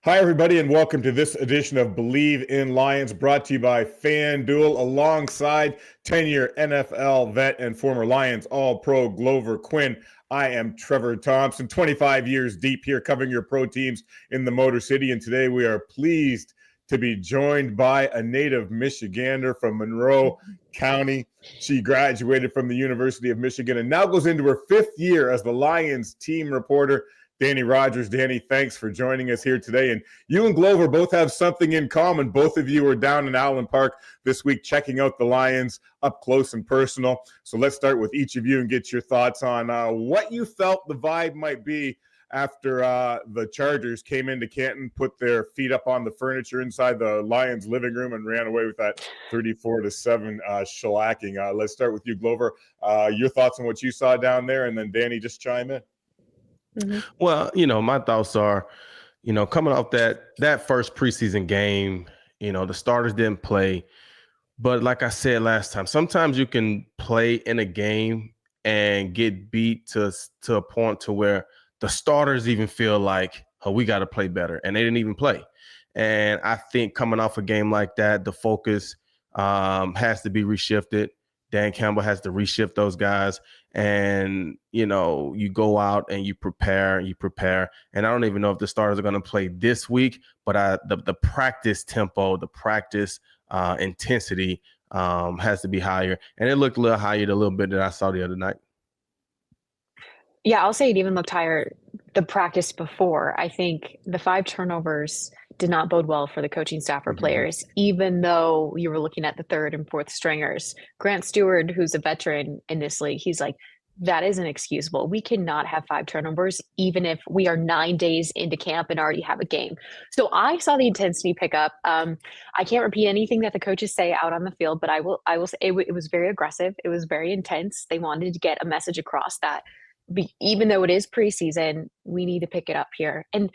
Hi, everybody, and welcome to this edition of Believe in Lions, brought to you by FanDuel, alongside 10-year NFL vet and former Lions All-Pro Glover Quinn. I am Trevor Thompson, 25 years deep here covering your pro teams in the Motor City, and today we are pleased to be joined by a native Michigander from Monroe County. She graduated from the University of Michigan and now goes into her fifth year as the Lions team reporter. Dannie Rogers. Danny, thanks for joining us here today. And you and Glover both have something in common. Both of you were down in Allen Park this week checking out the Lions up close and personal. So let's start with each of you and get your thoughts on what you felt the vibe might be after the Chargers came into Canton, put their feet up on the furniture inside the Lions living room and ran away with that 34-7 shellacking. Let's start with you, Glover. Your thoughts on what you saw down there, and then Danny, just chime in. Mm-hmm. Well, my thoughts are, coming off that first preseason game, the starters didn't play. But like I said last time, sometimes you can play in a game and get beat to a point to where the starters even feel like, oh, we got to play better. And they didn't even play. And I think coming off a game like that, the focus has to be reshifted. Dan Campbell has to reshift those guys. And, you go out and you prepare. And I don't even know if the starters are going to play this week, but the practice tempo, the practice intensity has to be higher. And it looked a little higher a little bit than I saw the other night. Yeah, I'll say it even looked higher the practice before. I think the 5 turnovers did not bode well for the coaching staff or players, even though you were looking at the 3rd and 4th stringers. Grant Stewart, who's a veteran in this league, he's like, that isn't excusable. We cannot have 5 turnovers, even if we are 9 days into camp and already have a game. So I saw the intensity pick up. I can't repeat anything that the coaches say out on the field, but I will say it was very aggressive. It was very intense. They wanted to get a message across that even though it is preseason, we need to pick it up here. And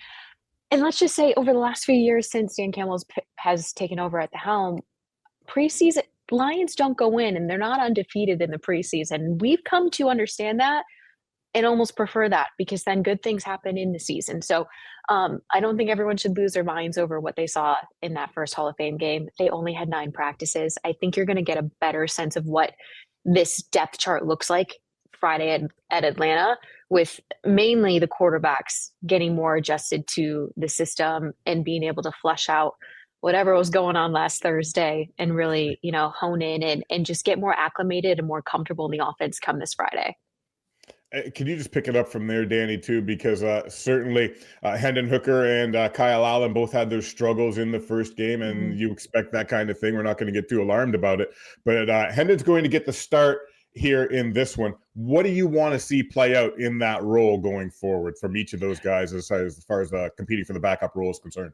let's just say over the last few years since Dan Campbell has taken over at the helm, preseason Lions don't go in and they're not undefeated in the preseason. We've come to understand that and almost prefer that, because then good things happen in the season. So I don't think everyone should lose their minds over what they saw in that first Hall of Fame game. They only had 9 practices. I think you're going to get a better sense of what this depth chart looks like Friday at Atlanta, with mainly the quarterbacks getting more adjusted to the system and being able to flush out whatever was going on last Thursday and really, hone in and just get more acclimated and more comfortable in the offense come this Friday. Can you just pick it up from there, Danny, too? Because certainly Hendon Hooker and Kyle Allen both had their struggles in the first game, and you expect that kind of thing. We're not going to get too alarmed about it. But Hendon's going to get the start here in this one. What do you want to see play out in that role going forward from each of those guys as far as competing for the backup role is concerned?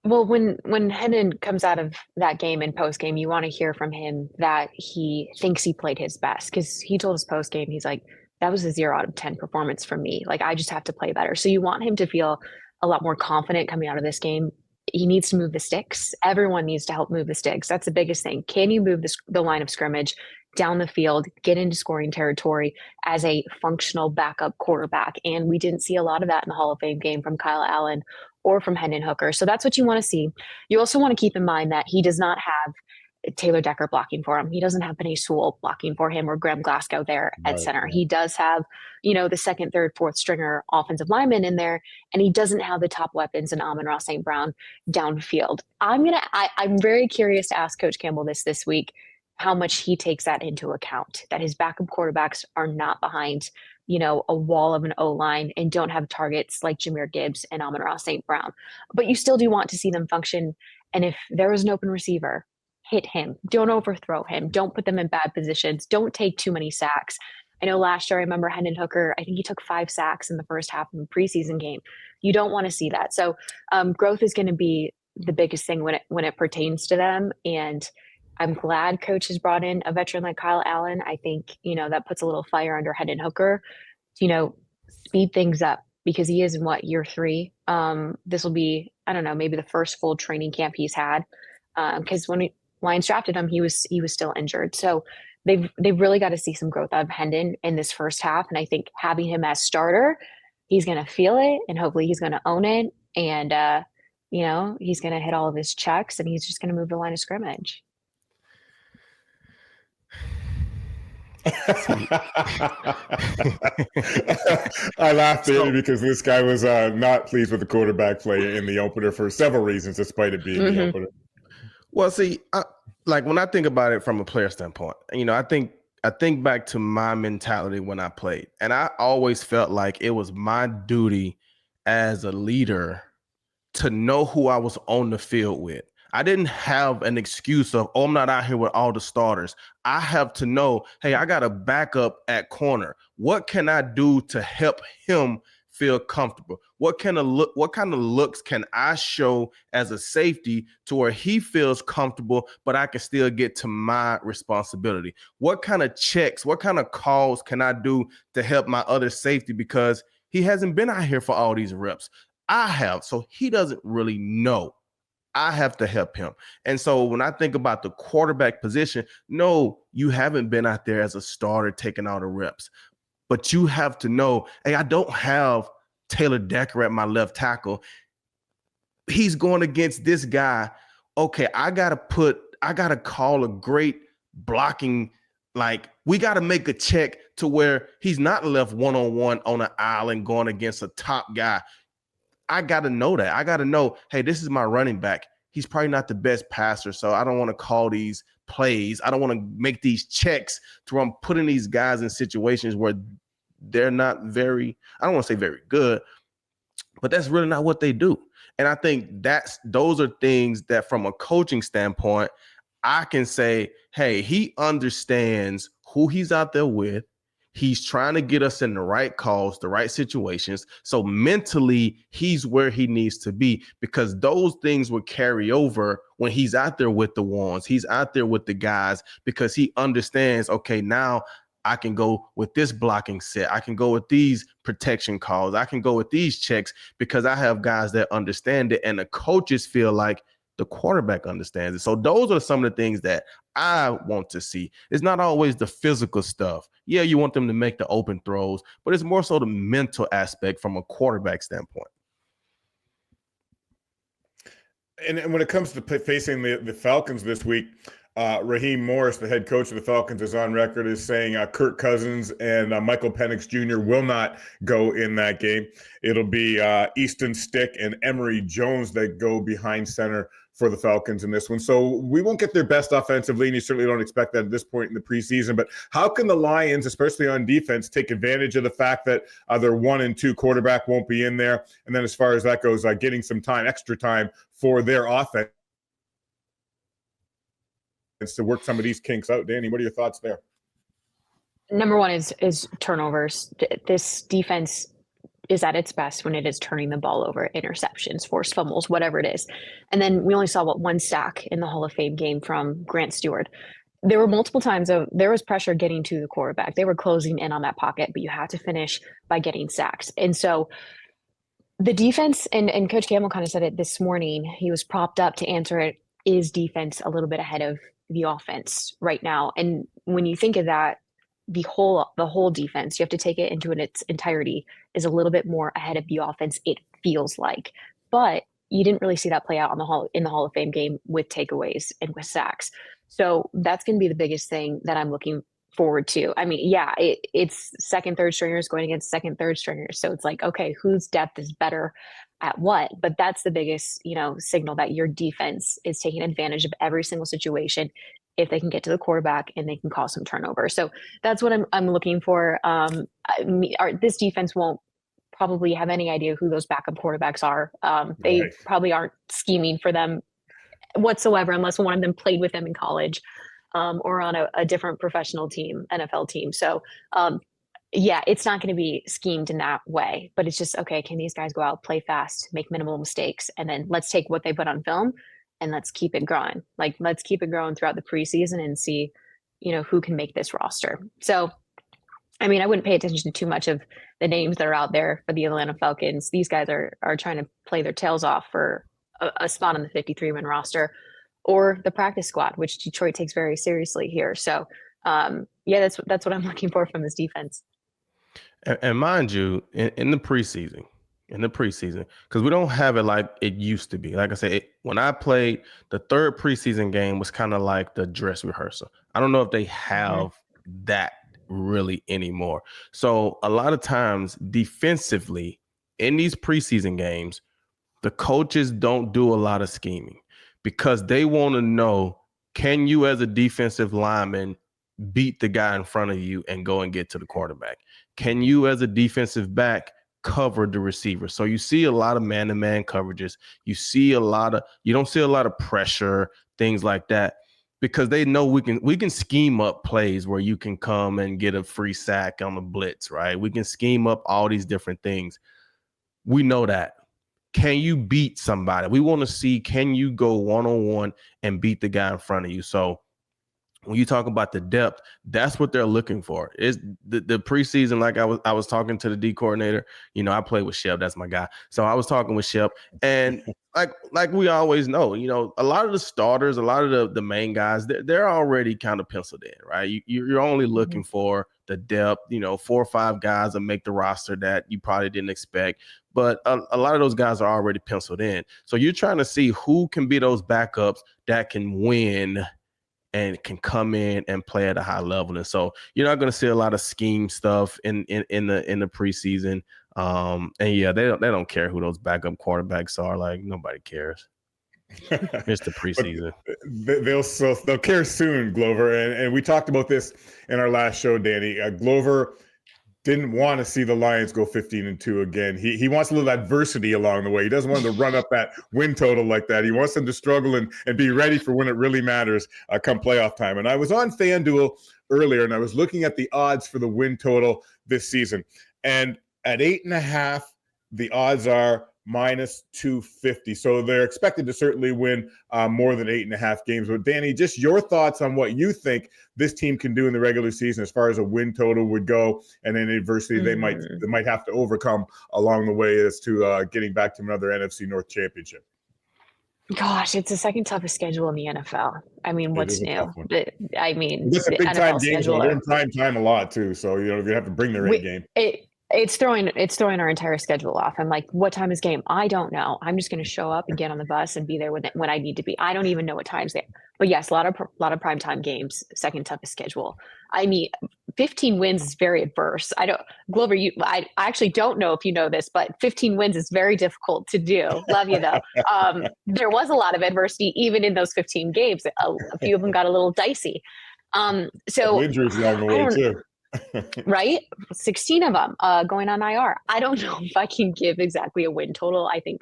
Well, when Hendon comes out of that game in post game, you want to hear from him that he thinks he played his best, because he told us post game, he's like, that was a 0 out of 10 performance from me. Like, I just have to play better. So you want him to feel a lot more confident coming out of this game. He needs to move the sticks. Everyone needs to help move the sticks. That's the biggest thing. Can you move the line of scrimmage down the field, get into scoring territory as a functional backup quarterback? And we didn't see a lot of that in the Hall of Fame game from Kyle Allen or from Hendon Hooker. So that's what you want to see. You also want to keep in mind that he does not have Taylor Decker blocking for him. He doesn't have Penei Sewell blocking for him or Graham Glasgow there at center. He does have, the 2nd, 3rd, 4th stringer offensive linemen in there, and he doesn't have the top weapons in Amon-Ra St. Brown downfield. I'm very curious to ask Coach Campbell this week, how much he takes that into account, that his backup quarterbacks are not behind, a wall of an O-line and don't have targets like Jahmyr Gibbs and Amon-Ra St. Brown. But you still do want to see them function. And if there is an open receiver, hit him. Don't overthrow him. Don't put them in bad positions. Don't take too many sacks. I know last year, I remember Hendon Hooker, I think he took 5 sacks in the first half of a preseason game. You don't want to see that. So growth is going to be the biggest thing when it pertains to them. And I'm glad coach has brought in a veteran like Kyle Allen. I think, that puts a little fire under Hendon Hooker to, speed things up, because he is in year 3. This will be, I don't know, maybe the first full training camp he's had. Because when Lions drafted him, he was still injured. So they've really got to see some growth out of Hendon in this first half. And I think having him as starter, he's going to feel it, and hopefully he's going to own it. And, he's going to hit all of his checks and he's just going to move the line of scrimmage. I laughed Danny, because this guy was not pleased with the quarterback play in the opener for several reasons, despite it being the opener. Well, see, like when I think about it from a player standpoint, I think back to my mentality when I played, and I always felt like it was my duty as a leader to know who I was on the field with. I didn't have an excuse of, I'm not out here with all the starters. I have to know, hey, I got a backup at corner. What can I do to help him feel comfortable? What kind of looks can I show as a safety to where he feels comfortable, but I can still get to my responsibility? What kind of checks, what kind of calls can I do to help my other safety, because he hasn't been out here for all these reps? I have, so he doesn't really know. I have to help him. And so when I think about the quarterback position, no, you haven't been out there as a starter taking all the reps, but you have to know, hey, I don't have Taylor Decker at my left tackle. He's going against this guy. Okay, I got to call a great blocking, like we got to make a check to where he's not left one-on-one on an island going against a top guy. I got to know that. I got to know, hey, this is my running back. He's probably not the best passer, so I don't want to call these plays. I don't want to make these checks to where I'm putting these guys in situations where they're not very, I don't want to say very good, but that's really not what they do. And I think those are things that from a coaching standpoint, I can say, hey, he understands who he's out there with. He's trying to get us in the right calls, the right situations. So mentally, he's where he needs to be, because those things will carry over when he's out there with the ones. He's out there with the guys, because he understands, okay, now I can go with this blocking set. I can go with these protection calls. I can go with these checks, because I have guys that understand it, and the coaches feel like the quarterback understands it. So those are some of the things that I want to see. It's not always the physical stuff. Yeah, you want them to make the open throws, but it's more so the mental aspect from a quarterback standpoint. And when it comes to facing the Falcons this week, Raheem Morris, the head coach of the Falcons, is on record as saying Kirk Cousins and Michael Penix Jr. will not go in that game. It'll be Easton Stick and Emory Jones that go behind center for the Falcons in this one. So we won't get their best offensively, and you certainly don't expect that at this point in the preseason. But how can the Lions, especially on defense, take advantage of the fact that their 1 and 2 quarterback won't be in there? And then as far as that goes, getting some time, extra time for their offense to work some of these kinks out. Danny, what are your thoughts there? Number one is turnovers. This defense is at its best when it is turning the ball over, interceptions, forced fumbles, whatever it is. And then we only saw one sack in the Hall of Fame game from Grant Stewart. There were multiple times there was pressure getting to the quarterback. They were closing in on that pocket, but you had to finish by getting sacks. And so the defense, and Coach Campbell kind of said it this morning, he was propped up to answer it, is defense a little bit ahead of the offense right now? And when you think of that, the whole defense, you have to take it into its entirety, is a little bit more ahead of the offense, it feels like. But you didn't really see that play out in the Hall of Fame game with takeaways and with sacks. So that's going to be the biggest thing that I'm looking forward to. I mean, yeah, it's second, third stringers going against second, third stringers. So it's like, okay, whose depth is better at what? But that's the biggest, signal that your defense is taking advantage of every single situation if they can get to the quarterback and they can cause some turnover. So that's what I'm looking for. This defense won't probably have any idea who those backup quarterbacks are. They Right. probably aren't scheming for them whatsoever, unless one of them played with them in college or on a different professional team, NFL team. So yeah, it's not going to be schemed in that way, but it's just, okay, can these guys go out, play fast, make minimal mistakes, and then let's take what they put on film and let's keep it growing. Like, let's keep it growing throughout the preseason and see, who can make this roster. So, I mean, I wouldn't pay attention to too much of the names that are out there for the Atlanta Falcons. These guys are trying to play their tails off for a spot on the 53-man roster or the practice squad, which Detroit takes very seriously here. So, yeah, that's what I'm looking for from this defense. And mind you, in the preseason, in the preseason, because we don't have it like it used to be. Like I said, when I played, the third preseason game was kind of like the dress rehearsal. I don't know if they have that really anymore. So a lot of times defensively in these preseason games, the coaches don't do a lot of scheming because they want to know, can you as a defensive lineman beat the guy in front of you and go and get to the quarterback? Can you as a defensive back cover the receiver? So you see a lot of man-to-man coverages. You don't see a lot of pressure, things like that, because they know we can scheme up plays where you can come and get a free sack on the blitz, right? We can scheme up all these different things. We know that. Can you beat somebody? We want to see, can you go one-on-one and beat the guy in front of you? So when you talk about the depth, that's what they're looking for. Is the preseason, like I was talking to the D coordinator. You know, I play with Shep. That's my guy. So I was talking with Shep, and like we always know, you know, a lot of the starters, a lot of the main guys, they're already kind of penciled in, right? You're only looking for the depth, you know, 4 or 5 guys that make the roster that you probably didn't expect. But a lot of those guys are already penciled in. So you're trying to see who can be those backups that can win and can come in and play at a high level. And so you're not going to see a lot of scheme stuff in the preseason. And yeah, they don't care who those backup quarterbacks are. Like, nobody cares. It's the preseason. They'll care soon, Glover. And we talked about this in our last show, Danny. Glover didn't want to see the Lions go 15-2 again. He wants a little adversity along the way. He doesn't want them to run up that win total like that. He wants them to struggle and be ready for when it really matters come playoff time. And I was on FanDuel earlier, and I was looking at the odds for the win total this season. And at 8.5, the odds are -250. So they're expected to certainly win more than 8.5 games. But Danny, just your thoughts on what you think this team can do in the regular season as far as a win total would go, and any adversity they might have to overcome along the way as to getting back to another NFC North championship. Gosh, it's the second toughest schedule in the NFL. I mean, what's new? I mean, it's a big time game. They're in prime time a lot too, so you know you have to bring their A game. It's throwing our entire schedule off. I'm like, what time is game? I don't know. I'm just going to show up and get on the bus and be there when I need to be. I don't even know what time's there. But yes, a lot of primetime games. Second toughest schedule. I mean, 15 wins is very adverse. Glover, I actually don't know if you know this, but 15 wins is very difficult to do. Love you though. There was a lot of adversity even in those 15 games. A few of them got a little dicey. So injuries along the way too. Right? 16 of them going on IR. I don't know if I can give exactly a win total. I think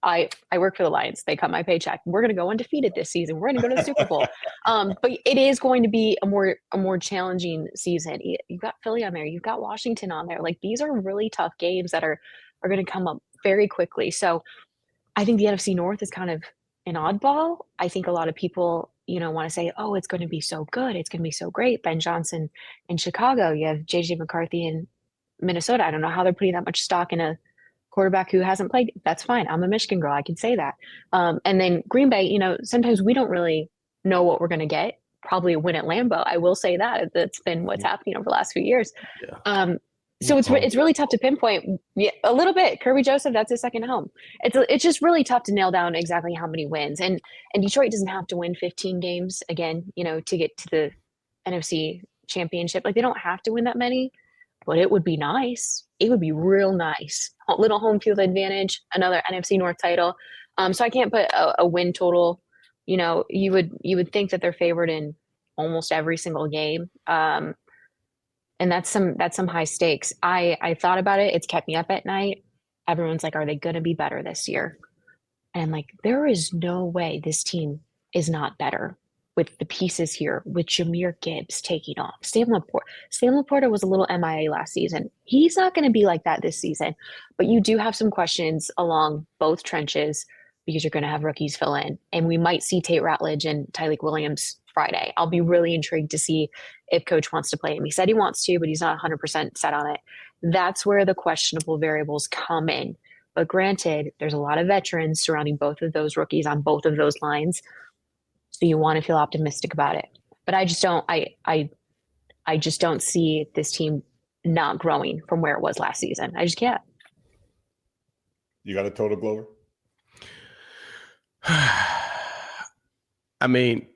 I work for the Lions. They cut my paycheck. We're going to go undefeated this season. We're going to go to the Super Bowl. But it is going to be a more challenging season. You've got Philly on there. You've got Washington on there. Like, these are really tough games that are going to come up very quickly. So I think the NFC North is kind of an oddball. I think a lot of people, want to say, oh, it's going to be so good. It's going to be so great. Ben Johnson in Chicago. You have JJ McCarthy in Minnesota. I don't know how they're putting that much stock in a quarterback who hasn't played. That's fine. I'm a Michigan girl. I can say that. And then Green Bay, sometimes we don't really know what we're going to get. Probably a win at Lambeau. I will say that. That's been what's happening over the last few years. Yeah. So it's really tough to pinpoint. Yeah, a little bit. Kirby Joseph, that's his second home. It's just really tough to nail down exactly how many wins. And Detroit doesn't have to win 15 games again, to get to the NFC Championship. Like, they don't have to win that many, but it would be nice. It would be real nice. A little home field advantage, another NFC North title. So I can't put a win total. You would think that they're favored in almost every single game. And that's some high stakes. I thought about it. It's kept me up at night. Everyone's like, are they going to be better this year? And like, there is no way this team is not better with the pieces here, with Jahmyr Gibbs taking off. Sam Laporta was a little MIA last season. He's not going to be like that this season. But you do have some questions along both trenches because you're going to have rookies fill in. And we might see Tate Ratledge and Tyreek Williams Friday. I'll be really intrigued to see if coach wants to play him. He said he wants to, but he's not 100% set on it. That's where the questionable variables come in. But granted, there's a lot of veterans surrounding both of those rookies on both of those lines. So you want to feel optimistic about it. But I just don't I just don't see this team not growing from where it was last season. I just can't. You got a total, Glover? I mean,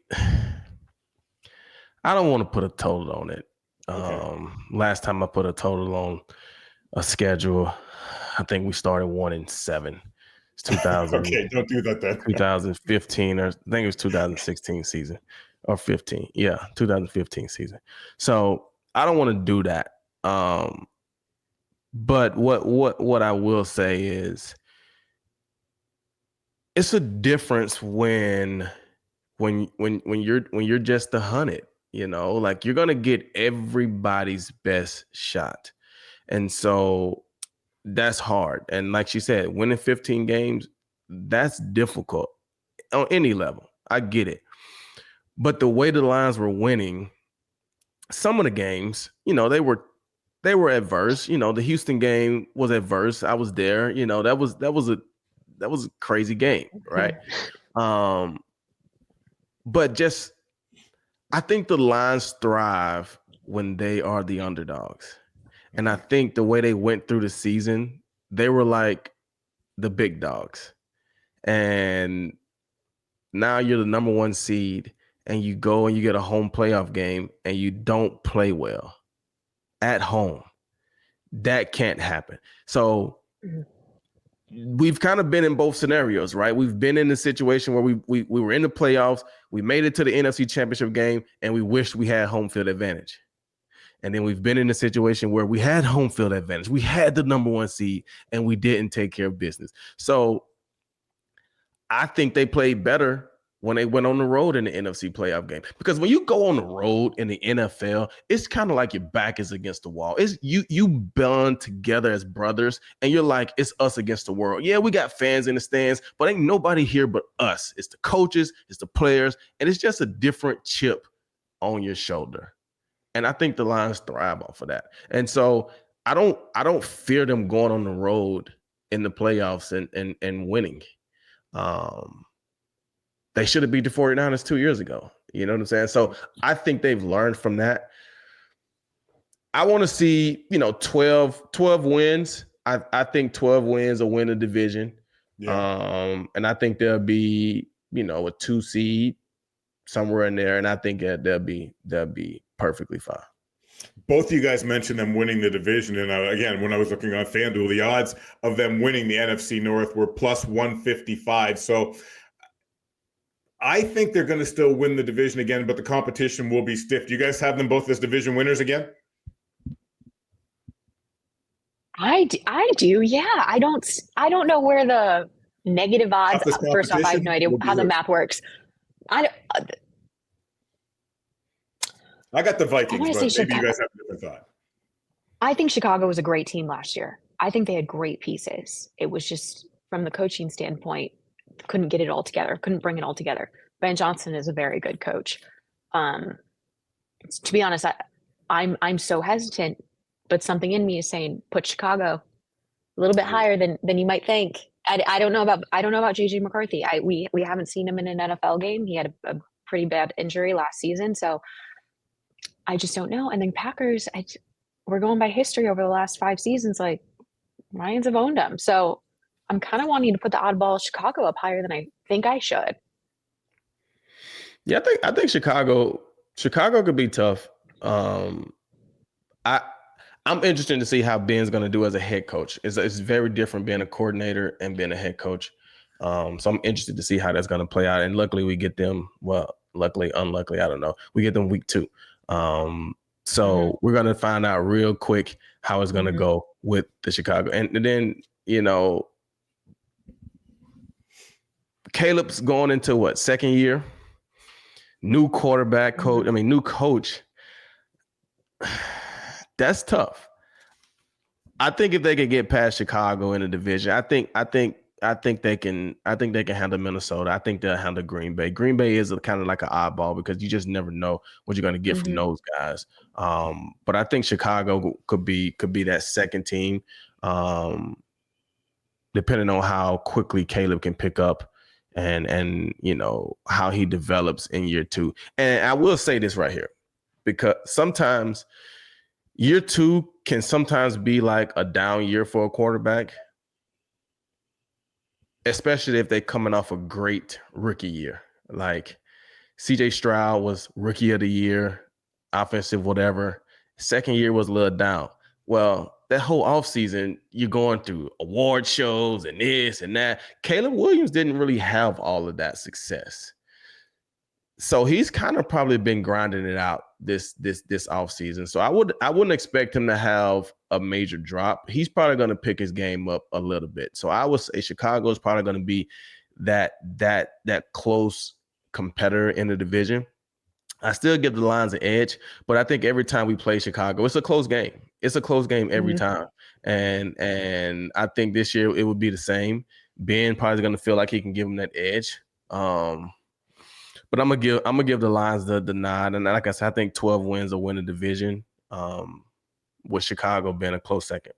I don't want to put a total on it. Okay. Last time I put a total on a schedule, I think we started 1-7. It's 2000. Okay, don't do that then. 2015, or I think it was 2016 season or 15. Yeah, 2015 season. So I don't want to do that. But what I will say is, it's a difference when you're just the hunted. Like, you're gonna get everybody's best shot, and so that's hard. And like she said, winning 15 games, that's difficult on any level. I get it. But the way the Lions were winning, some of the games, they were adverse. The Houston game was adverse. I was there. That was a crazy game, right? But just, I think the Lions thrive when they are the underdogs. And I think the way they went through the season, they were like the big dogs. And now you're the number 1 seed, and you go and you get a home playoff game and you don't play well at home. That can't happen. So we've kind of been in both scenarios, right? We've been in a situation where we were in the playoffs, we made it to the NFC Championship game, and we wished we had home field advantage. And then we've been in a situation where we had home field advantage. We had the number 1 seed, and we didn't take care of business. So I think they played better when they went on the road in the NFC playoff game. Because when you go on the road in the NFL, it's kind of like your back is against the wall. It's you bond together as brothers, and you're like, it's us against the world. Yeah, we got fans in the stands, but ain't nobody here but us. It's the coaches, it's the players, and it's just a different chip on your shoulder. And I think the Lions thrive off of that. And so I don't fear them going on the road in the playoffs and winning. They should have beat the 49ers 2 years ago. You know what I'm saying? So I think they've learned from that. I want to see, 12 wins. I think 12 wins will win a division. Yeah. And I think there'll be, a 2 seed somewhere in there. And I think they'll be perfectly fine. Both of you guys mentioned them winning the division. And again, when I was looking on FanDuel, the odds of them winning the NFC North were plus 155. So I think they're going to still win the division again, but the competition will be stiff. Do you guys have them both as division winners again? I do. Yeah. I don't know where the negative odds. First off, I have no idea how the math works. I got the Vikings, but maybe you guys have a different thought. I think Chicago was a great team last year. I think they had great pieces. It was just, from the coaching standpoint, couldn't get it all together, couldn't bring it all together. Ben Johnson is a very good coach. To be honest, I'm so hesitant, but something in me is saying put Chicago a little bit higher than you might think. I don't know about JJ McCarthy. We haven't seen him in an NFL game. He had a pretty bad injury last season, so I just don't know. And then Packers, we're going by history over the last 5 seasons. Like, Lions have owned them, so I'm kind of wanting to put the oddball Chicago up higher than I think I should. Yeah, I think Chicago could be tough. I'm interested to see how Ben's going to do as a head coach. It's very different being a coordinator and being a head coach. So I'm interested to see how that's going to play out. And luckily we get them. Well, luckily, unluckily, I don't know. We get them week 2. So we're going to find out real quick how it's going to go with the Chicago. And then, Caleb's going into what, 2nd year? New quarterback coach. I mean, new coach. That's tough. I think if they could get past Chicago in the division, I think they can handle Minnesota. I think they'll handle Green Bay. Green Bay is kind of like an oddball because you just never know what you're going to get from those guys. But I think Chicago could be that second team, depending on how quickly Caleb can pick up and how he develops in year 2. And I will say this right here, because sometimes year 2 can sometimes be like a down year for a quarterback. especially if they're coming off a great rookie year. Like CJ Stroud was rookie of the year, offensive, whatever. Second year was a little down. Well, that whole offseason, you're going through award shows and this and that. Caleb Williams didn't really have all of that success. So he's kind of probably been grinding it out this offseason. So I wouldn't expect him to have a major drop. He's probably going to pick his game up a little bit. So I would say Chicago is probably going to be that close competitor in the division. I still give the Lions an edge, but I think every time we play Chicago, it's a close game. It's a close game every time. And I think this year it would be the same. Ben probably going to feel like he can give him that edge. But I'm gonna give the Lions the nod, and like I said, I think 12 wins will win the division, with Chicago being a close second.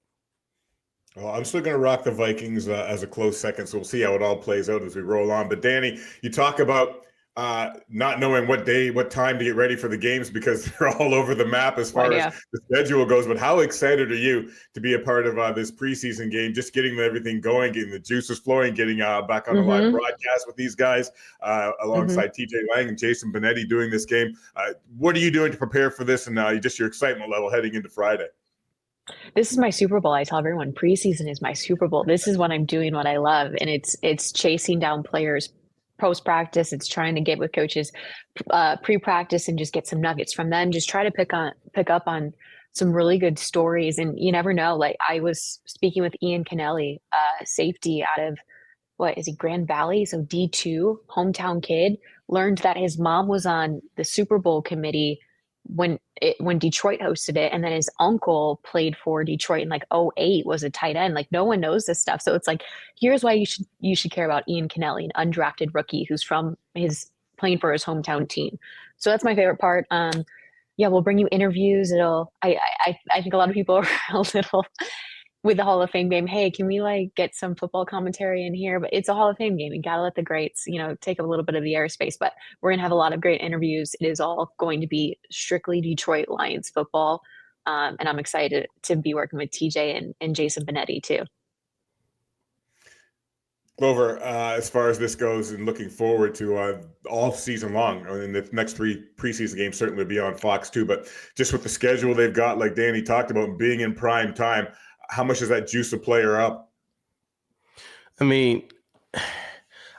Well, I'm still going to rock the Vikings as a close second, so we'll see how it all plays out as we roll on. But Danny, you talk about not knowing what time to get ready for the games because they're all over the map as far as the schedule goes. But how excited are you to be a part of this preseason game, just getting everything going, getting the juices flowing, getting back on the live broadcast with these guys alongside TJ Lang and Jason Benetti doing this game? What are you doing to prepare for this and just your excitement level heading into Friday? This is my Super Bowl. I tell everyone preseason is my Super Bowl. This is when I'm doing what I love. And it's chasing down players post-practice. It's trying to get with coaches pre-practice and just get some nuggets from them. Just try to pick up on some really good stories. And you never know. Like I was speaking with Ian Kennelly, safety out of Grand Valley? So D2, hometown kid, learned that his mom was on the Super Bowl committee when Detroit hosted it, and then his uncle played for Detroit in like 2008, was a tight end. Like no one knows this stuff. So it's like, here's why you should care about Ian Kennelly, an undrafted rookie who's playing for his hometown team. So that's my favorite part. We'll bring you interviews. I think a lot of people are a little with the Hall of Fame game. Hey, can we get some football commentary in here? But it's a Hall of Fame game. You got to let the greats, take a little bit of the airspace, but we're going to have a lot of great interviews. It is all going to be strictly Detroit Lions football. And I'm excited to be working with TJ and Jason Benetti too. Glover, as far as this goes and looking forward to all season long, and the next 3 preseason games certainly will be on Fox too, but just with the schedule they've got, like Danny talked about, being in prime time, how much does that juice a player up? I mean,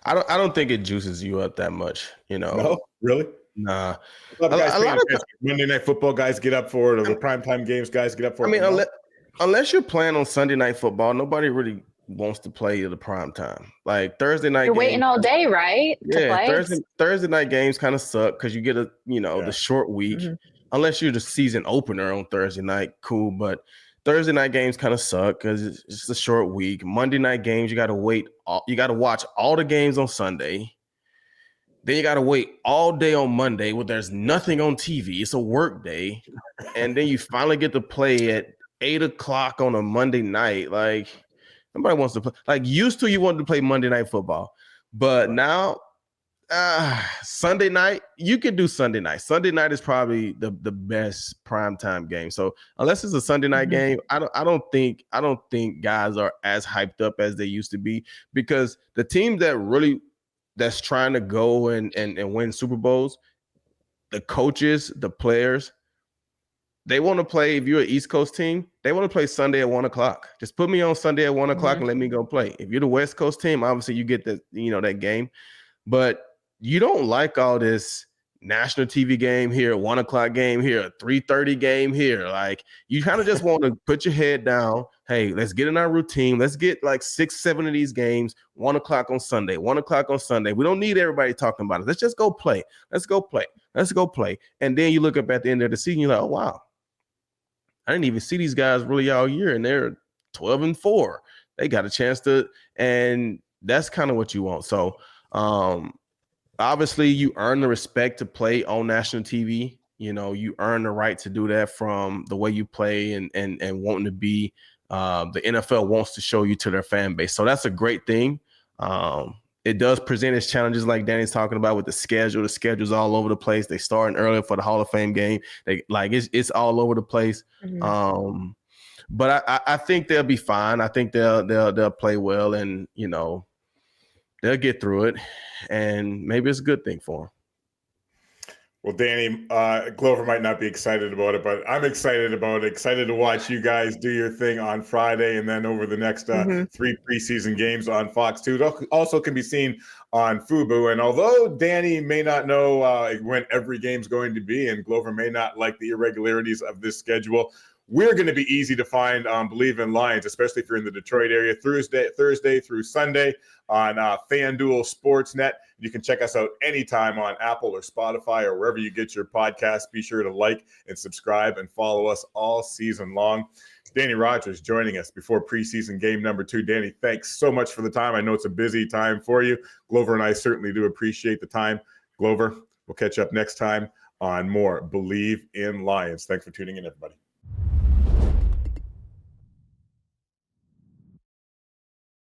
I don't think it juices you up that much, No, really? Nah. A lot of Monday Night Football guys get up for it, or the primetime games guys get up for it. I mean, unless you're playing on Sunday Night Football, nobody really wants to play at the prime time. Like Thursday night, you're waiting all day, right? Yeah, Thursday night games kind of suck because you get the short week. Unless you're the season opener on Thursday night, cool. But Thursday night games kind of suck because it's just a short week. Monday night games, you got to wait. You got to watch all the games on Sunday. Then you got to wait all day on Monday when there's nothing on TV. It's a work day. And then you finally get to play at 8:00 on a Monday night. Like, nobody wants to play. Like, used to, you wanted to play Monday Night Football. But now, Sunday night, you can do Sunday night. Sunday night is probably the best primetime game. So unless it's a Sunday night game, I don't think guys are as hyped up as they used to be, because the team that's trying to go and win Super Bowls, the coaches, the players, they want to play. If you're an East Coast team, they want to play Sunday at 1:00. Just put me on Sunday at 1:00 and let me go play. If you're the West Coast team, obviously you get that game, but you don't like all this national TV game here, 1:00 game here, 3:30 game here. Like, you kind of just want to put your head down. Hey, let's get in our routine. Let's get like 6-7 of these games, 1:00 on Sunday, 1:00 on Sunday. We don't need everybody talking about it. Let's just go play. Let's go play. And then you look up at the end of the season, you're like, oh, wow, I didn't even see these guys really all year, and they're 12-4. They got a chance to, and that's kind of what you want. So, obviously, you earn the respect to play on national TV. You earn the right to do that from the way you play and wanting to be. The NFL wants to show you to their fan base. So that's a great thing. It does present its challenges, like Danny's talking about with the schedule. The schedule's all over the place. They starting earlier for the Hall of Fame game. It's all over the place. But I think they'll be fine. I think they'll play well, and they'll get through it, and maybe it's a good thing for them. Well, Danny, Glover might not be excited about it, but I'm excited about it. Excited to watch you guys do your thing on Friday and then over the next 3 preseason games on Fox 2. It also can be seen on Fubo. And although Danny may not know when every game's going to be, and Glover may not like the irregularities of this schedule, we're going to be easy to find on Believe in Lions, especially if you're in the Detroit area, Thursday through Sunday on FanDuel Sportsnet. You can check us out anytime on Apple or Spotify or wherever you get your podcasts. Be sure to like and subscribe and follow us all season long. Dannie Rogers joining us before preseason game number 2. Danny, thanks so much for the time. I know it's a busy time for you. Glover and I certainly do appreciate the time. Glover, we'll catch up next time on more Believe in Lions. Thanks for tuning in, everybody.